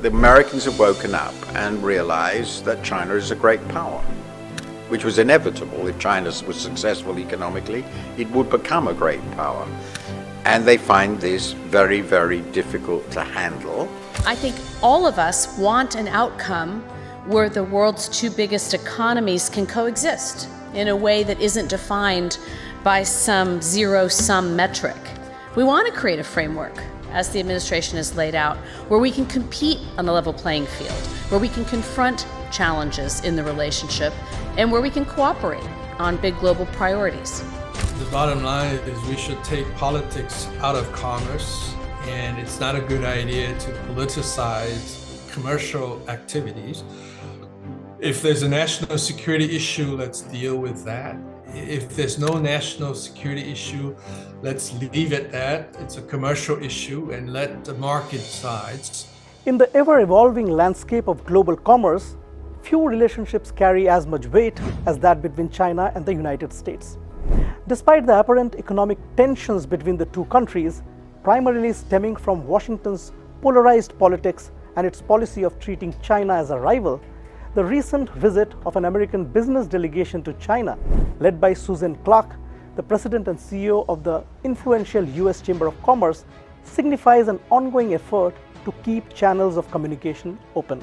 The Americans have woken up and realized that China is a great power, which was inevitable. If China was successful economically, it would become a great power. And they find this very, very difficult to handle. I think all of us want an outcome where the world's two biggest economies can coexist in a way that isn't defined by some zero-sum metric. We want to create a framework, as the administration has laid out, where we can compete on a level playing field, where we can confront challenges in the relationship, and where we can cooperate on big global priorities. The bottom line is we should take politics out of commerce, and it's not a good idea to politicize commercial activities. If there's a national security issue, let's deal with that. If there's no national security issue, let's leave it at that. It's a commercial issue and let the market decide. In the ever-evolving landscape of global commerce, few relationships carry as much weight as that between China and the United States. Despite the apparent economic tensions between the two countries, primarily stemming from Washington's polarized politics and its policy of treating China as a rival, the recent visit of an American business delegation to China, led by Suzanne Clark, the president and CEO of the influential U.S. Chamber of Commerce, signifies an ongoing effort to keep channels of communication open.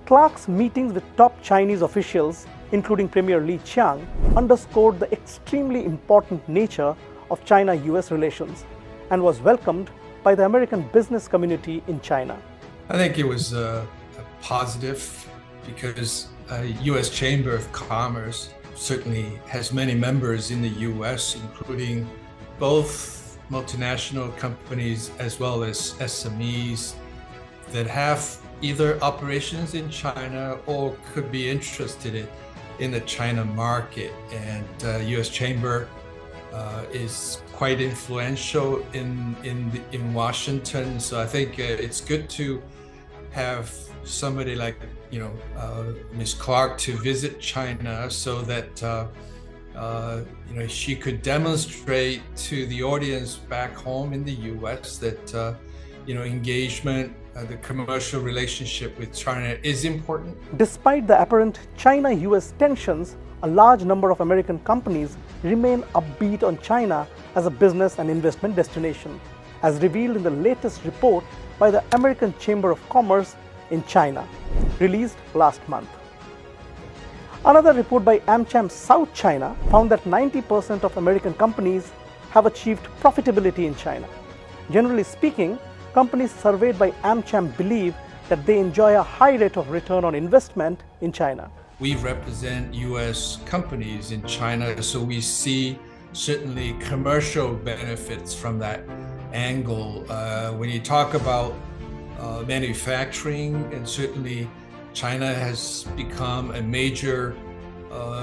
Clark's meetings with top Chinese officials, including Premier Li Qiang, underscored the extremely important nature of China-U.S. relations and was welcomed by the American business community in China. I think it was positive because U.S. Chamber of Commerce certainly has many members in the U.S., including both multinational companies as well as SMEs that have either operations in China or could be interested in the China market. And U.S. Chamber is quite influential in Washington. So I think it's good to have somebody like Ms. Clark to visit China so that she could demonstrate to the audience back home in the U.S. that engagement, the commercial relationship with China is important. Despite the apparent China-U.S. tensions, a large number of American companies remain upbeat on China as a business and investment destination, as revealed in the latest report by the American Chamber of Commerce in China, released last month. Another report by AmCham South China found that 90% of American companies have achieved profitability in China. Generally speaking, companies surveyed by AmCham believe that they enjoy a high rate of return on investment in China. We represent U.S. companies in China, so we see certainly commercial benefits from that angle. When you talk about manufacturing, and certainly China has become a major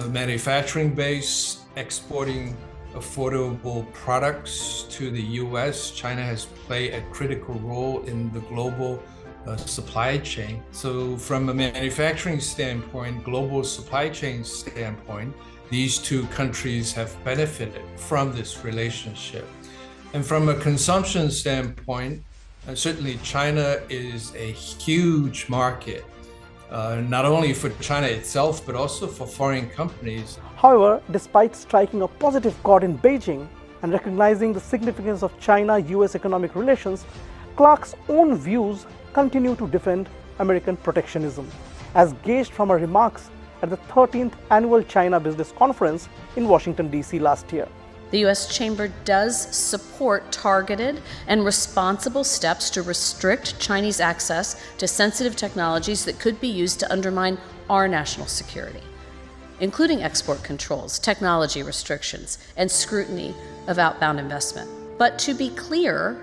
manufacturing base, exporting affordable products to the U.S. China has played a critical role in the global supply chain. So from a manufacturing standpoint, global supply chain standpoint, these two countries have benefited from this relationship. And from a consumption standpoint, certainly China is a huge market, not only for China itself, but also for foreign companies. However, despite striking a positive chord in Beijing and recognizing the significance of China-U.S. economic relations, Clark's own views continue to defend American protectionism, as gauged from her remarks at the 13th Annual China Business Conference in Washington, D.C. last year. The U.S. Chamber does support targeted and responsible steps to restrict Chinese access to sensitive technologies that could be used to undermine our national security, including export controls, technology restrictions, and scrutiny of outbound investment. But to be clear,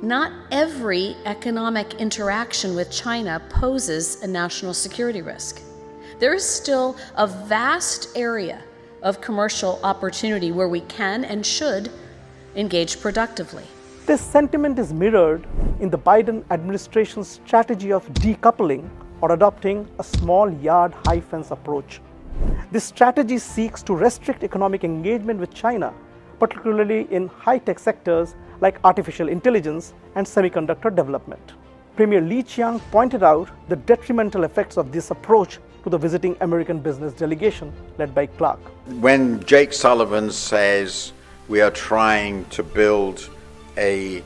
not every economic interaction with China poses a national security risk. There is still a vast area of commercial opportunity where we can and should engage productively. This sentiment is mirrored in the Biden administration's strategy of decoupling or adopting a small yard high fence approach. This strategy seeks to restrict economic engagement with China, particularly in high-tech sectors like artificial intelligence and semiconductor development. Premier Li Qiang pointed out the detrimental effects of this approach to the visiting American business delegation led by Clark. When Jake Sullivan says we are trying to build we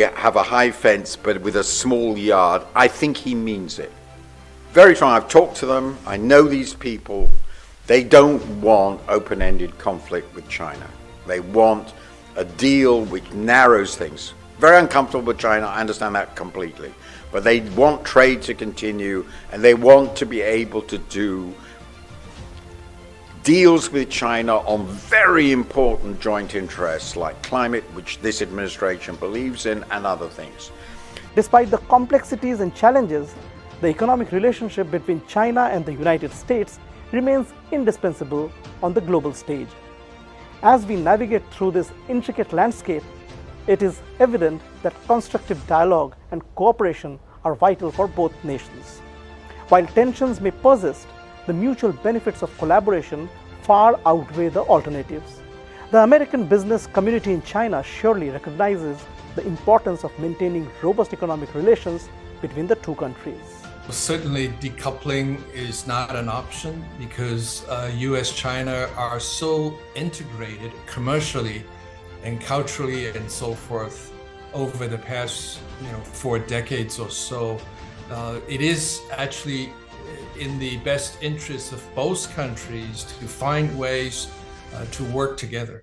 have a high fence but with a small yard, I think he means it. Very strong. I've talked to them. I know these people. They don't want open-ended conflict with China. They want a deal which narrows things. Very uncomfortable with China, I understand that completely. But they want trade to continue, and they want to be able to do deals with China on very important joint interests like climate, which this administration believes in, and other things. Despite the complexities and challenges, the economic relationship between China and the United States remains indispensable on the global stage. As we navigate through this intricate landscape, it is evident that constructive dialogue and cooperation are vital for both nations. While tensions may persist, the mutual benefits of collaboration far outweigh the alternatives. The American business community in China surely recognizes the importance of maintaining robust economic relations between the two countries. Certainly, decoupling is not an option because U.S.-China are so integrated commercially and culturally and so forth over the past 4 decades or so. It is actually in the best interest of both countries to find ways to work together.